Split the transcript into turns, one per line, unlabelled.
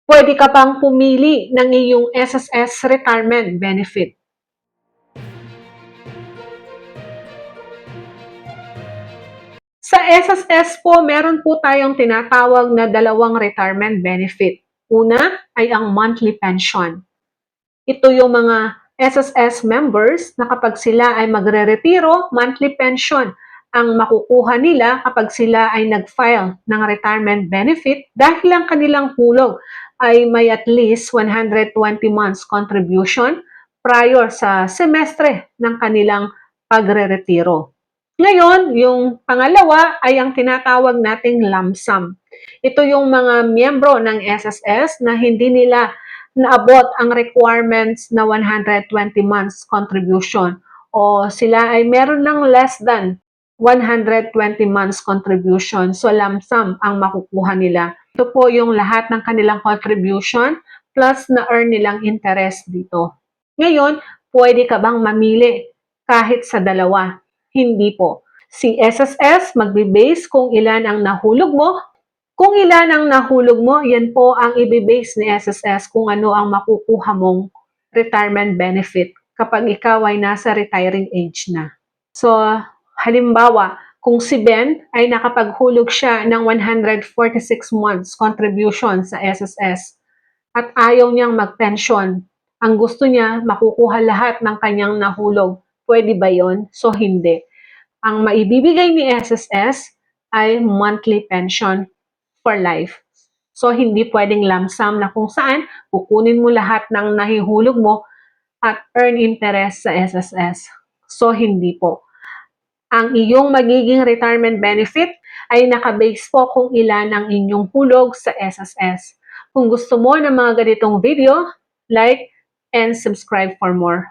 Pwede ka pang pumili ng iyong SSS retirement benefit. Sa SSS po, meron po tayong tinatawag na dalawang retirement benefit. Una ay ang monthly pension. Ito yung mga SSS members na kapag sila ay magre-retiro, monthly pension ang makukuha nila kapag sila ay nag-file ng retirement benefit dahil ang kanilang hulog ay may at least 120 months contribution prior sa semestre ng kanilang pagre-retiro. Ngayon, yung pangalawa ay ang tinatawag nating lump sum. Ito yung mga miyembro ng SSS na hindi nila naabot ang requirements na 120 months contribution o sila ay meron ng less than 120 months contribution. So, lump sum ang makukuha nila. Ito po yung lahat ng kanilang contribution plus na-earn nilang interest dito. Ngayon, pwede ka bang mamili kahit sa dalawa? Hindi po. Si SSS magbe-base kung ilan ang nahulog mo. Kung ilan ang nahulog mo, yan po ang i-base ni SSS kung ano ang makukuha mong retirement benefit kapag ikaw ay nasa retiring age na. So, halimbawa, kung si Ben ay nakapaghulog siya ng 146 months contribution sa SSS at ayaw niyang mag-pension, ang gusto niya makukuha lahat ng kanyang nahulog. Pwede ba yon? So, hindi. Ang maibibigay ni SSS ay monthly pension for life. So, hindi pwedeng lump sum na kung saan kukunin mo lahat ng nahihulog mo at earn interest sa SSS. So, hindi po. Ang iyong magiging retirement benefit ay nakabase po kung ilan ang inyong hulog sa SSS. Kung gusto mo ng mga ganitong video, like and subscribe for more.